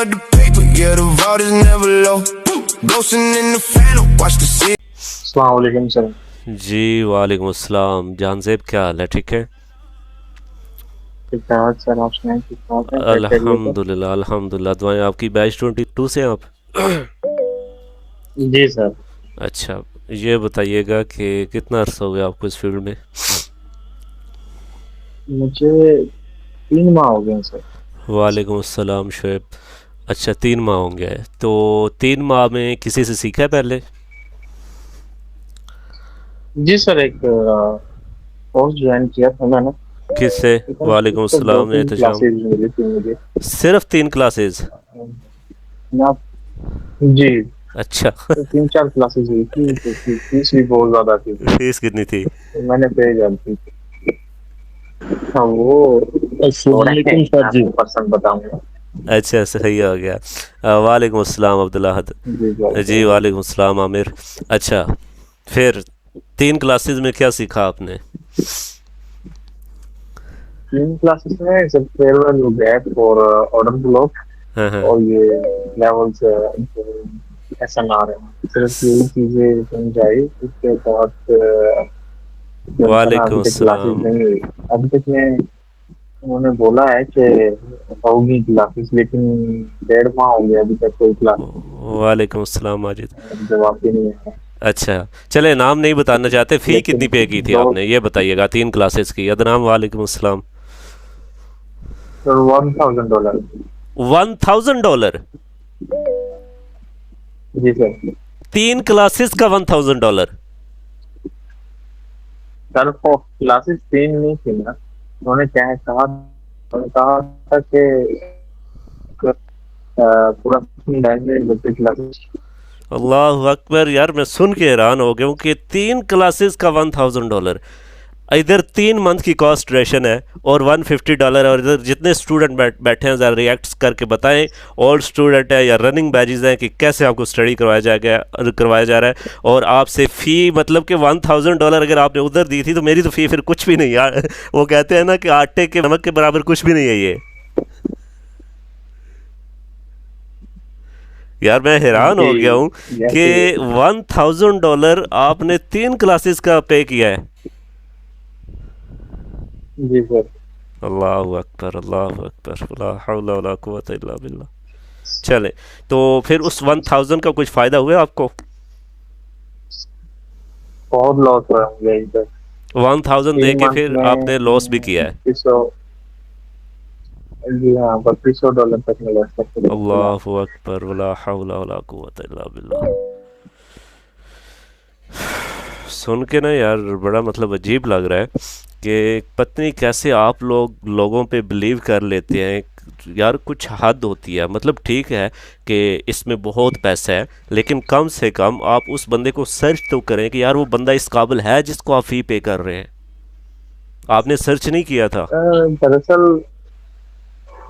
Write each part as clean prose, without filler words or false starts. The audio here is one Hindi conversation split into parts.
up the paper, yeah, the vault is never low. Ghosting in the phantom, watch the city. अस्सलाम वालेकुम सर। जी वालेकुम अस्सलाम। जान क्या हाल है? ठीक है ठीक ठाक सर, आप सुनाएं ठीक ठाक हैं? क्या खैरियत है? अल्हम्दुलिल्लाह अल्हम्दुलिल्लाह। दुआएं आपकी। बैच 22 से आप? जी सर। अच्छा, ये बताइएगा कि कितना अर्सा हो गया आपको इस फील्ड में? मुझे 3 माह हो गए हैं सर। वालेकुम अस्सलाम शुएब। अच्छा, 3 माह हो गए। तो 3 माह में किसी से सीखा है पहले? जी सर, एक कोर्स ज्वाइन किया था मैंने। किससे? वालेकुम तो दो अस्सलाम तीन एहतशाम। क्लासेज मिली थी मुझे। सिर्फ 3 क्लासेस? ना जी, अच्छा। तो 3-4 क्लासेज हुई थी, तो फीस भी बहुत ज्यादा थी, फीस कितनी थी? तो मैंने पे जाती थी। हाँ, वो अस्सलामुअलैकुम सर जी। पर्सन बताऊंगा। अच्छा, सही हो गया। वालेकुम अस्सलाम अब्दुल्ला हद। जी वालेकुम अस्सलाम आमिर। अच्छा, फिर 3 क्लासेस में क्या सीखा आपने? 3 क्लासेस में सब फेयरवेल हो गया और ऑर्डर ब्लॉक हाँ हाँ। और ये लेवल्स SNR है, सिर्फ यही चीजें समझाई। उसके बाद वालेकुम अभी तक क्लासेस अस्सलाम। नहीं हुई। अभी तक मैं उन्होंने बोला है कि होगी क्लासेस, लेकिन 1.5 माह हो गया, अभी तक कोई क्लास वालेकुम अस्सलाम माजिद। जवाब भी नहीं है। अच्छा, चले नाम नहीं बताना चाहते। फ़ी लेकिन कितनी पे की थी आपने, ये बताइएगा 3 क्लासेस की? अदनाम वालेकुम अस्सलाम। $1,000। $1,000? जी सर। 3 क्लासेस का $1,000? सर वो क्लासेस 3 नहीं थी ना, उन्होंने क्या है कहा, उन्होंने कहा था कि पूरा क्लासेस। अल्लाह अकबर। यार मैं सुन के हैरान हो गया हूँ कि 3 क्लासेस का $1,000। इधर 3 मंथ की कॉस्ट ड्यूरेशन है और $150। और इधर जितने स्टूडेंट बैठे हैं ज़रा रिएक्ट करके बताएं, ओल्ड स्टूडेंट है या रनिंग बैजेस हैं, कि कैसे आपको स्टडी करवाया जा रहा है। और आपसे फ़ी मतलब कि $1,000 अगर आपने उधर दी थी तो मेरी तो फ़ी फिर कुछ भी नहीं यार। वो कहते हैं ना कि आटे के नमक के बराबर कुछ भी नहीं है ये। यार मैं हैरान हो गया हूँ कि $1,000 आपने 3 क्लासेस का पे किया है। जी सर। अल्लाह अकबर अल्लाह अकबर, ला हौला वला कुव्वता इल्ला बिल्लाह। चले, तो फिर उस 1,000 का कुछ फ़ायदा हुआ आपको? बहुत लॉस हुआ मुझे इधर। 1,000 दे के फिर आपने लॉस भी किया है? 2500। जी हाँ, $32 तक में लॉस कर। अल्लाह अकबर, वला हौला वला कुव्वता इल्ला बिल्लाह। सुन के ना यार बड़ा मतलब अजीब लग रहा है कि पत्नी कैसे आप लोगों पे बिलीव कर लेते हैं। यार कुछ हद होती है। मतलब ठीक है कि इसमें बहुत पैसा है, लेकिन कम से कम आप उस बंदे को सर्च तो करें कि यार वो बंदा इस काबिल है जिसको आप फ़ी पे कर रहे हैं। आपने सर्च नहीं किया था? दरअसल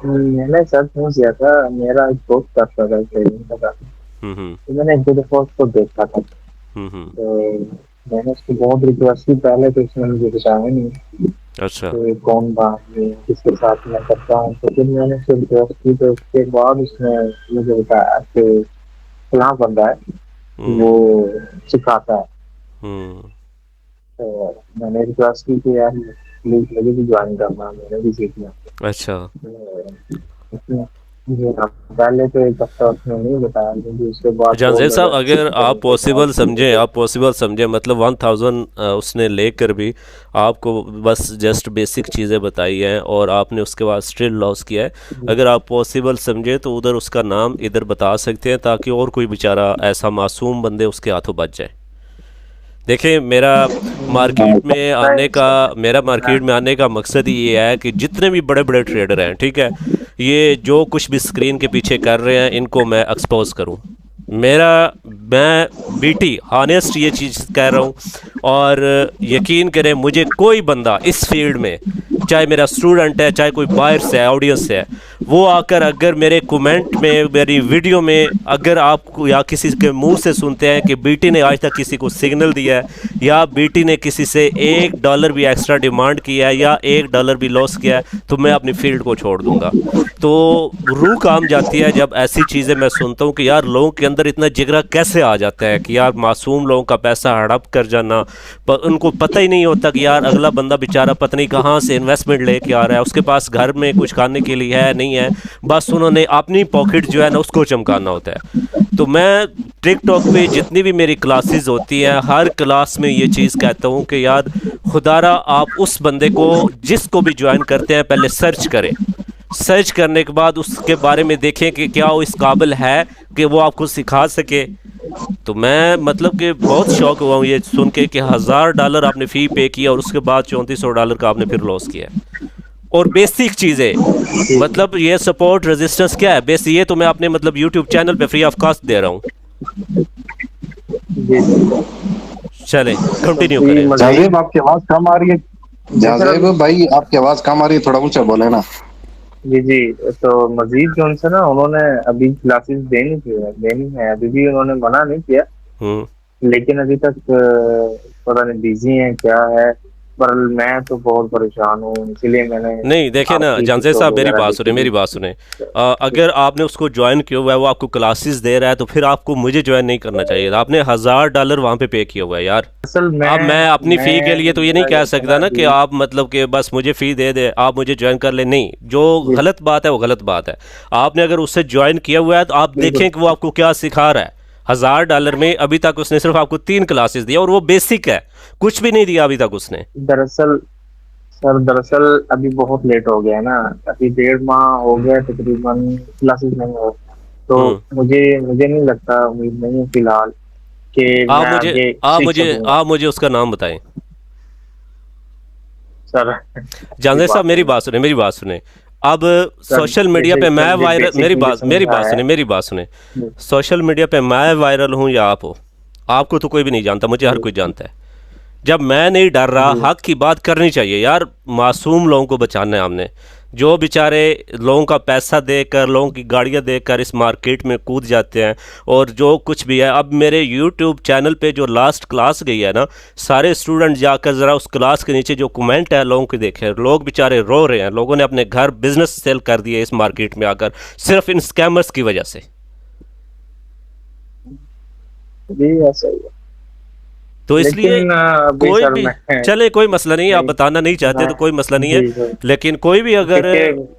मैंने सर्च नहीं किया था, मेरा एक दोस्त करता था ट्रेडिंग का काम, हम्म तो मैंने एक दो दफा उसको देखा था। हम्म। तो मैंने उसको बहुत रिक्वेस्ट की पहले, तो उसने मुझे बताया नहीं अच्छा। तो कौन बात है किसके साथ मैं करता हूँ। तो फिर मैंने उससे रिक्वेस्ट की, तो उसके बाद उसने मुझे बताया कि फलां बंदा है वो सिखाता है। हम्म। तो मैंने रिक्वेस्ट की कि यार प्लीज मुझे भी ज्वाइन करना, मैंने भी सीखना। अच्छा। जी हाँ, पहले तो एक हफ्ता उसने नहीं बताया, क्योंकि उसके बाद जानजेब साहब, अगर आप पॉसिबल समझें मतलब 1,000 उसने लेकर भी आपको बस जस्ट बेसिक चीज़ें बताई हैं और आपने उसके बाद स्टिल लॉस किया है। अगर आप पॉसिबल समझें तो उधर उसका नाम इधर बता सकते हैं ताकि और कोई बेचारा ऐसा मासूम बंदे उसके हाथों बच जाए। देखिए मेरा मार्केट में आने का मकसद ही ये है कि जितने भी बड़े बड़े ट्रेडर हैं, ठीक है, ये जो कुछ भी स्क्रीन के पीछे कर रहे हैं इनको मैं एक्सपोज करूं। मैं बीटी हॉनेस्ट ये चीज़ कह रहा हूँ। और यकीन करें, मुझे कोई बंदा इस फील्ड में, चाहे मेरा स्टूडेंट है चाहे कोई बाहर से है ऑडियंस से है, वो आकर अगर मेरे कमेंट में, मेरी वीडियो में, अगर आपको या किसी के मुंह से सुनते हैं कि बीटी ने आज तक किसी को सिग्नल दिया है या बीटी ने किसी से $1 भी एक्स्ट्रा डिमांड किया है या $1 भी लॉस किया है, तो मैं अपनी फील्ड को छोड़ दूंगा। तो रूह काम जाती है जब ऐसी चीज़ें मैं सुनता हूँ कि यार लोगों के अंदर इतना जिगरा कैसे आ जाता है कि यार मासूम लोगों का पैसा हड़प कर जाना, पर उनको पता ही नहीं होता कि यार अगला बंदा बेचारा पता नहीं कहाँ से इन्वेस्टमेंट लेके आ रहा है, उसके पास घर में कुछ खाने के लिए है नहीं है, बस उन्होंने अपनी पॉकेट जो है ना उसको चमकाना होता है। तो मैं टिकटॉक पे जितनी भी मेरी क्लासेस होती हैं, हर क्लास में ये चीज़ कहता हूँ कि यार खुदारा आप उस बंदे को जिसको भी ज्वाइन करते हैं पहले सर्च करें, सर्च करने के बाद उसके बारे में देखें कि क्या वो इस काबिल है कि वो आपको सिखा सके। तो मैं मतलब कि बहुत शौक हुआ हूँ ये सुन के कि $1000 आपने फ़ी पे किया और उसके बाद $3400 का आपने फिर लॉस किया। और बेसिक चीज़ें मतलब ये सपोर्ट रेजिस्टेंस क्या है बेसिक, ये तो मैं अपने मतलब यूट्यूब चैनल पे फ्री ऑफ कॉस्ट दे रहा हूँ। चले कंटिन्यू करें। जाजेब आपकी आवाज कम आ रही है। जाजेब भाई आपकी आवाज कम आ रही है, थोड़ा ऊंचा बोले ना। जी तो मजीद जो उनसे ना उन्होंने अभी क्लासेस देनी है, अभी भी उन्होंने मना नहीं किया, लेकिन अभी तक पता नहीं बिजी हैं क्या है, पर मैं तो बहुत परेशान हूँ, इसीलिए मैंने नहीं देखे ना जानसे साहब, मेरी बात सुने अगर आपने उसको ज्वाइन किया हुआ है, वो आपको क्लासेस दे रहा है, तो फिर आपको मुझे ज्वाइन नहीं करना चाहिए। आपने $1000 वहाँ पे किया हुआ है यार। असल में अब मैं अपनी फ़ी के लिए तो ये नहीं कह सकता ना कि आप मतलब कि बस मुझे फ़ी दे दे आप मुझे ज्वाइन कर ले, नहीं, जो गलत बात है वो गलत बात है। आपने अगर उससे ज्वाइन किया हुआ है तो आप देखें कि वो आपको क्या सिखा रहा है। $1000 में अभी तक उसने सिर्फ आपको 3 क्लासेस दिया और वो बेसिक है, कुछ भी नहीं दिया अभी तक उसने। दरअसल अभी बहुत लेट हो गया है ना, अभी 1.5 माह हो गया तकरीबन क्लासेस नहीं हो, तो मुझे नहीं लगता, उम्मीद नहीं है फिलहाल कि आप मुझे उसका नाम बताएं सर। जानते साहब मेरी बात सुने अब सोशल मीडिया पे मैं वायरल, मेरी बात सुने सोशल मीडिया पे मैं वायरल हूँ या आप हो, आपको तो कोई भी नहीं जानता, मुझे हर कोई जानता है। जब मैं नहीं डर रहा, हक की बात करनी चाहिए यार, मासूम लोगों को बचाना है हमने, जो बेचारे लोगों का पैसा देकर, लोगों की गाड़ियां देकर इस मार्केट में कूद जाते हैं और जो कुछ भी है। अब मेरे यूट्यूब चैनल पे जो लास्ट क्लास गई है ना, सारे स्टूडेंट जाकर ज़रा उस क्लास के नीचे जो कमेंट है लोगों के देखे, लोग बेचारे रो रहे हैं, लोगों ने अपने घर बिजनेस सेल कर दिए इस मार्केट में आकर, सिर्फ इन स्कैमर्स की वजह से। ऐसा ही है। तो इसलिए कोई भी चले, कोई मसला नहीं, आप बताना नहीं चाहते तो कोई मसला नहीं है, लेकिन कोई भी अगर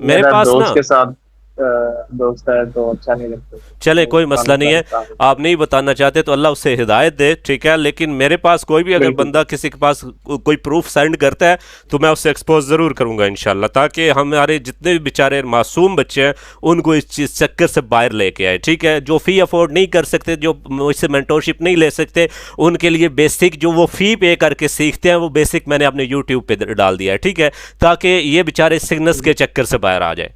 मेरे पास ना के साथ दोस्त है तो अच्छा नहीं लगता। चले कोई मसला नहीं है, आप नहीं बताना चाहते तो अल्लाह उससे हिदायत दे, ठीक है। लेकिन मेरे पास कोई भी अगर बंदा किसी के पास कोई प्रूफ सेंड करता है तो मैं उससे एक्सपोज ज़रूर करूंगा इंशाल्लाह, ताकि हमारे जितने भी बेचारे मासूम बच्चे हैं उनको इस चीज़ चक्कर से बाहर लेके आए, ठीक है। जो फ़ी अफोर्ड नहीं कर सकते, जो मुझसे मेंटोरशिप नहीं ले सकते, उनके लिए बेसिक जो वो फ़ी पे करके सीखते हैं वो बेसिक मैंने अपने यूट्यूब पे डाल दिया है, ठीक है, ताकि ये बेचारे सिग्नल्स के चक्कर से बाहर आ जाए।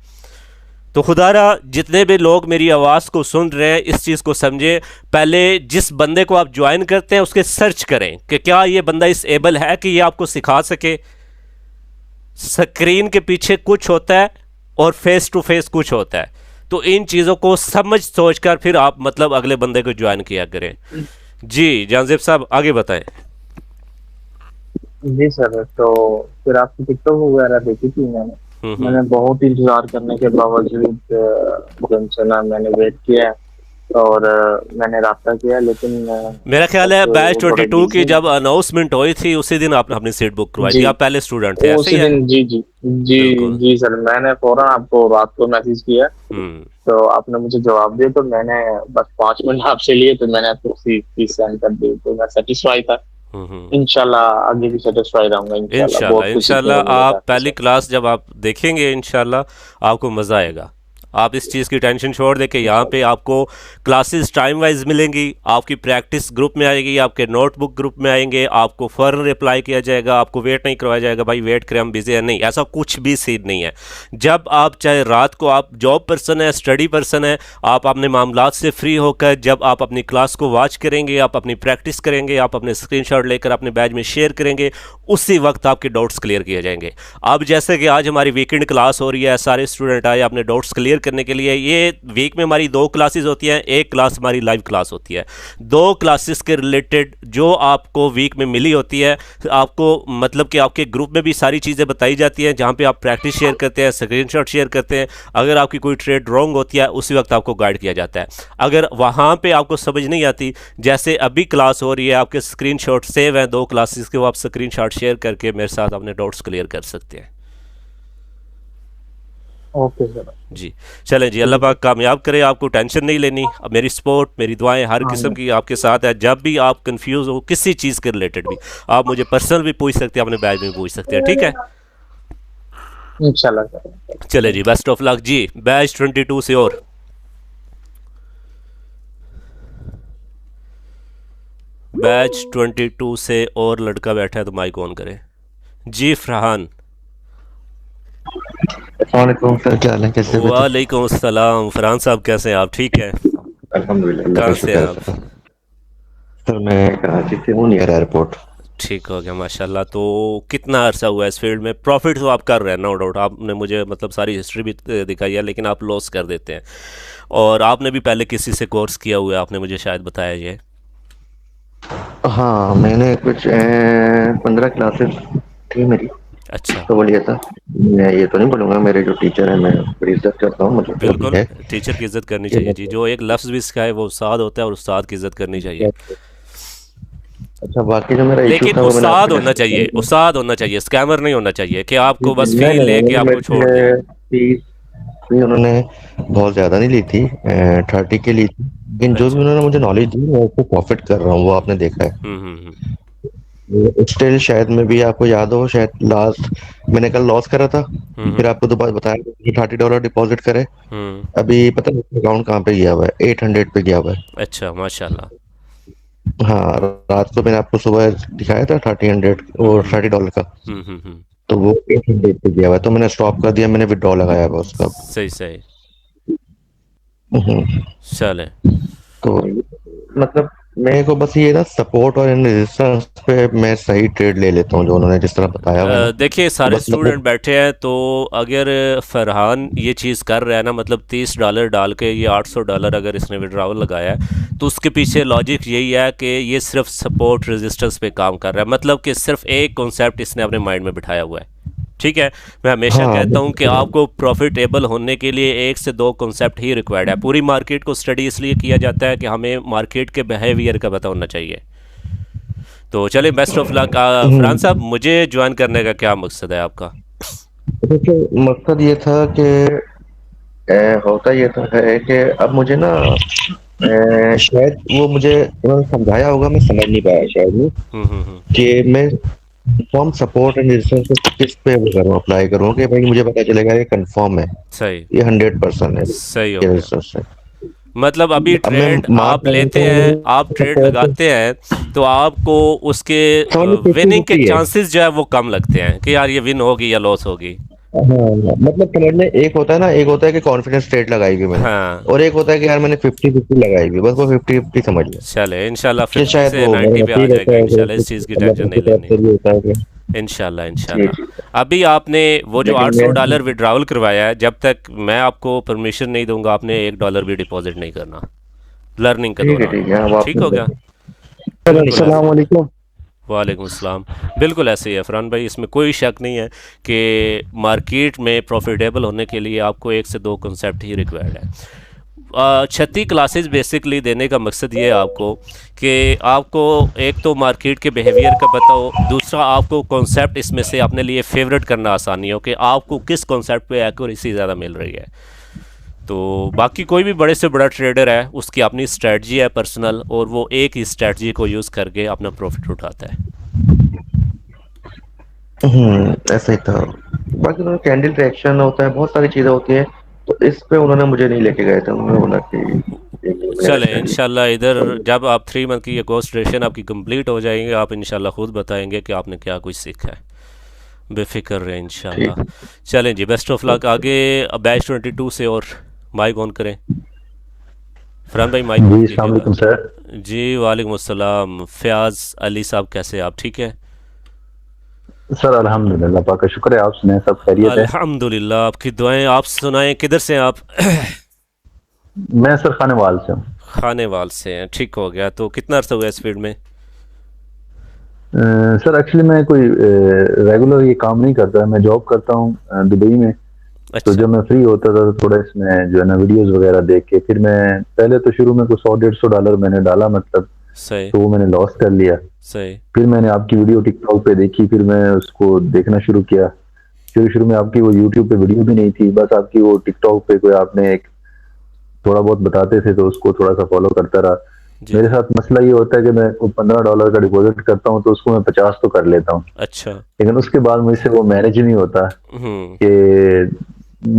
तो खुदारा जितने भी लोग मेरी आवाज़ को सुन रहे हैं इस चीज़ को समझे, पहले जिस बंदे को आप ज्वाइन करते हैं उसके सर्च करें कि क्या ये बंदा इस एबल है कि ये आपको सिखा सके। स्क्रीन के पीछे कुछ होता है और फेस टू फेस कुछ होता है, तो इन चीज़ों को समझ सोच कर फिर आप मतलब अगले बंदे को ज्वाइन किया करें। जी जानजेब साहब आगे बताएं। जी सर, तो फिर आपकी टिकटॉक वगैरह देखी थी मैंने बहुत इंतजार करने के बावजूद चला, मैंने वेट किया और मैंने रास्ता किया, लेकिन मेरा ख्याल है बैच 22 की जब अनाउंसमेंट हुई थी उसी दिन आपने अपनी सीट बुक करवाई थी, आप पहले स्टूडेंट थे उसी दिन। जी सर, मैंने फौरन आपको रात को मैसेज किया तो आपने मुझे जवाब दिया, तो मैंने बस 5 मिनट आपसे लिए तो मैंने आपको फीस सेंड कर दी, तो मैं सेटिस्फाई था। इंशाल्लाह आगे भी सेटिस्फाई रहूंगा इंशाल्लाह। आप पहली क्लास जब आप देखेंगे इंशाल्लाह आपको मजा आएगा। आप इस चीज़ की टेंशन छोड़ दे कि यहाँ पे आपको क्लासेस टाइम वाइज मिलेंगी, आपकी प्रैक्टिस ग्रुप में आएगी, आपके नोटबुक ग्रुप में आएंगे, आपको फ़ौरन रिप्लाई किया जाएगा, आपको वेट नहीं करवाया जाएगा भाई वेट करें हम बिजी हैं, नहीं, ऐसा कुछ भी सीन नहीं है। जब आप चाहे रात को आप जॉब पर्सन है, स्टडी पर्सन है, आप अपने मामलात से फ्री होकर जब आप अपनी क्लास को वॉच करेंगे, आप अपनी प्रैक्टिस करेंगे, आप अपने स्क्रीनशॉट लेकर अपने बैच में शेयर करेंगे, उसी वक्त आपके डाउट्स क्लियर किए जाएंगे। अब जैसे कि आज हमारी वीकेंड क्लास हो रही है, सारे स्टूडेंट आए अपने डाउट्स क्लियर करने के लिए। ये वीक में हमारी 2 क्लासेस होती हैं, एक क्लास हमारी लाइव क्लास होती है। 2 क्लासेस के रिलेटेड जो आपको वीक में मिली होती है, आपको मतलब कि आपके ग्रुप में भी सारी चीज़ें बताई जाती हैं, जहाँ पे आप प्रैक्टिस शेयर करते हैं, स्क्रीनशॉट शेयर करते हैं। अगर आपकी कोई ट्रेड रॉन्ग होती है उसी वक्त आपको गाइड किया जाता है। अगर वहाँ पे आपको समझ नहीं आती, जैसे अभी क्लास हो रही है, आपके स्क्रीनशॉट सेव हैं 2 क्लासेस के, वो आप स्क्रीनशॉट शेयर करके मेरे साथ अपने डाउट्स क्लियर कर सकते हैं। ओके सर जी चलें जी, अल्लाह पाक कामयाब करे, आपको टेंशन नहीं लेनी। अब मेरी सपोर्ट, मेरी दुआएं हर किस्म की आपके साथ है। जब भी आप कंफ्यूज हो किसी चीज़ के रिलेटेड भी, आप मुझे पर्सनल भी पूछ सकते हैं, अपने बैच में पूछ सकते हैं, ठीक है? इंशाल्लाह सर। चले जी, बेस्ट ऑफ लक जी। बैच 22 से और बैच 22 से और लड़का बैठा है तो माइक ऑन करे जी। फरहान, वालेकुम सर, क्या हाल है, कैसे हो? वालेकुम अस्सलाम। फरहान साहब कैसे हैं आप? ठीक है? अल्हम्दुलिल्लाह, कहाँ का से शुक्र हैं है आप? सर मैं कराची से हूँ, नियर एयरपोर्ट। ठीक हो गया माशाल्लाह। तो कितना अरसा हुआ इस फील्ड में? प्रॉफिट तो आप कर रहे हैं नो डाउट, आपने मुझे मतलब सारी हिस्ट्री भी दिखाई है, लेकिन आप लॉस कर देते हैं। और आपने भी पहले किसी से कोर्स किया हुआ है, आपने मुझे शायद बताया ये। हाँ, मैंने कुछ 15 क्लासेस थी मेरी, अच्छा, तो वो लिया था। मैं ये तो नहीं बोलूँगा, मेरे जो टीचर हैं मैं बड़ी इज्जत करता हूँ, मुझे जो भी बिल्कुल है टीचर की इज्जत करनी कि चाहिए जी। जो एक लफ्ज़ भी सिखाए वो उस्ताद होता है, और उस्ताद की इज्जत करनी चाहिए। अच्छा, बाकी जो मेरा इशू लेकिन था वो मैंने उस्ताद आपके होना चाहिए, उस्ताद होना चाहिए, स्कैमर नहीं होना चाहिए कि आपको बस नहीं फील नहीं लेके नहीं, आपको छोड़ दे। मेरे फीस भी उन्होंने बहुत ज़्यादा नहीं ली थी, 30 की ली थी, लेकिन जो भी अच्छा, उन्होंने मुझे नॉलेज दी मैं उसको प्रॉफिट कर रहा हूँ, वो आपने देखा है। हम्म। स्टिल शायद में भी आपको याद हो, शायद लास्ट मैंने कल लॉस करा था, फिर हम्म। आपको दोबारा बताया कि $30 डिपॉजिट करे। हम्म। अभी पता नहीं अकाउंट कहाँ पे गया हुआ है, 800 पे गया हुआ है। अच्छा माशाल्लाह। हाँ, रात को मैंने आपको सुबह दिखाया था 30 और हम्म। $30 का, हम्म। तो वो 800 पे गया हुआ है, तो मैंने स्टॉप कर दिया, मैंने विड्रॉ लगाया हुआ उसका। सही सही। हम्म। चले, तो मतलब मेरे को बस ये ना सपोर्ट और इन रेजिस्टेंस पे मैं सही ट्रेड ले लेता हूँ, जो उन्होंने जिस तरह बताया हुआ है ना, देखिए तो सारे बस स्टूडेंट मतलब बैठे हैं, तो अगर फरहान ये चीज़ कर रहा है ना, मतलब $30 डाल के ये $800 अगर इसने विड्रॉवल लगाया है, तो उसके पीछे लॉजिक यही है कि ये सिर्फ सपोर्ट रेजिस्टेंस पे काम कर रहा है। मतलब कि सिर्फ एक कॉन्सेप्ट इसने अपने माइंड में बिठाया हुआ है, ठीक है? मैं हमेशा हाँ कहता हूँ कि आपको प्रॉफिटेबल होने के लिए 1 से 2 कॉन्सेप्ट ही रिक्वायर्ड है। पूरी मार्केट को स्टडी इसलिए किया जाता है कि हमें मार्केट के बिहेवियर का पता होना चाहिए। तो चलिए, बेस्ट ऑफ लक। फरहान साहब, मुझे ज्वाइन करने का क्या मकसद है आपका? देखिए मकसद ये था कि होता ये तो है कि अब मुझे ना शायद वो मुझे उन्होंने समझाया होगा, मैं समझ नहीं पाया शायद वो, हम्म। कि मैं कंफर्म सपोर्ट एंड रेजिस्टेंस किस पे वो करूँ, अप्लाई करूँ कि भाई मुझे पता चलेगा ये कंफर्म है, सही, ये 100% है सही हो ये गया। रेजिस्टेंस है। मतलब अभी अब मैं ट्रेड मार्क आप लेते लगाता हैं, हूँ आप ट्रेड सपोर्ट, लगाते हैं, तो आपको उसके समझ लो विनिंग के 50-50 है। चांसेस जो है वो कम लगते हैं कि यार ये विन होगी या लॉस होगी। हाँ, मतलब समझ में एक होता है ना, एक होता है कि कॉन्फिडेंस ट्रेड लगाई हुई मैंने, हाँ, और एक होता है कि यार मैंने 50-50 लगाई हुई, बस वो 50-50 समझ लिया चले इंशाल्लाह कि 50 शायद से वो मेरा 90 पे आ नसीब जाएगा होता है कि इंशाल्लाह, इस कुछ चीज़ की अल्लाह टेंशन की नहीं तरफ लेनी। से भी होता है कि इंशाल्लाह जी इंशाल्लाह। जी। अभी आपने वो जो लेकिन $800 विड्रॉवल करवाया है, जब तक मैं आपको परमिशन नहीं दूंगा आपने $1 भी डिपॉजिट नहीं करना लर्निंग के दौरान। ठीक है, अब ठीक हो गया? आपने बिल्कुल ऐसे। अस्सलाम वालेकुम अस्सलाम। बिल्कुल ऐसे ही है फरहान भाई, इसमें कोई शक नहीं है कि मार्केट में प्रॉफिटेबल होने के लिए आपको 1 से 2 कॉन्सेप्ट ही रिक्वायर्ड है। 36 क्लासेस बेसिकली देने का मकसद ये है आपको कि आपको एक तो मार्केट के बिहेवियर का पता हो, दूसरा आपको कॉन्सेप्ट इसमें से अपने लिए फेवरेट करना आसानी हो कि आपको किस कॉन्सेप्ट पे एक्यूरेसी ज़्यादा मिल रही है। तो बाकी कोई भी बड़े से बड़ा ट्रेडर है, उसकी अपनी स्ट्रेटजी है पर्सनल, और वो एक ही स्ट्रेटजी को यूज़ करके अपना प्रॉफिट उठाता है। ऐसा ही था। बाकी तो कैंडल रिएक्शन होता है, बहुत सारी चीजें होती हैं, तो इस पे उन्होंने मुझे नहीं लेके गए थे, उन्होंने बोला कि ये नहीं मेरा चले चाहिए। इंशाल्लाह इधर जब आप 3 मंथ की ये कोर्स ड्यूरेशन आपकी कंप्लीट हो जाएंगे, आप इंशाल्लाह खुद बताएंगे कि आपने क्या कुछ सीखा है। बेफिक्र रहे ठीक। इंशाल्लाह। चलें जी, बेस्ट ऑफ लक आगे। बैच 22 से और माइक ऑन करें। फरहान भाई माइक ऑन जी अस्सलाम कीजिएगा। वालेकुम सर। जी वालेकुम अस्सलाम। फयाज अली साहब कैसे हैं आप, ठीक है? सर अल्हम्दुलिल्लाह, पाक का शुक्र है। आप सुनाएं, सब खैरियत है? अल्हम्दुलिल्लाह, आपकी दुआएं। आप सुनाएं, किधर से हैं आप? मैं सर खानेवाल से हूँ। खानेवाल से हैं, ठीक हो गया। तो कितना अर्सा हुआ इस फील्ड में? सर एक्चुअली मैं कोई रेगुलर ये काम नहीं करता, मैं जॉब करता हूँ दुबई में। तो अच्छा। जब मैं फ्री होता था तो थोड़ा इसमें जो है ना वीडियोस वगैरह देख के, फिर मैं पहले तो शुरू में कुछ $100-150 मैंने डाला, मतलब सही तो वो मैंने लॉस कर लिया। सही। फिर मैंने आपकी वीडियो टिकटॉक पे देखी, फिर मैं उसको देखना शुरू किया। शुरू शुरू में आपकी वो यूट्यूब पे वीडियो भी नहीं थी, बस आपकी वो टिकटॉक पे कोई आपने एक थोड़ा बहुत बताते थे तो उसको थोड़ा सा फॉलो करता रहा। जी मेरे जी। साथ मसला ये होता है कि मैं $15 का डिपॉजिट करता हूँ तो उसको मैं 50 तो कर लेता हूँ, अच्छा। लेकिन उसके बाद मुझसे वो मैनेज नहीं होता हम्म कि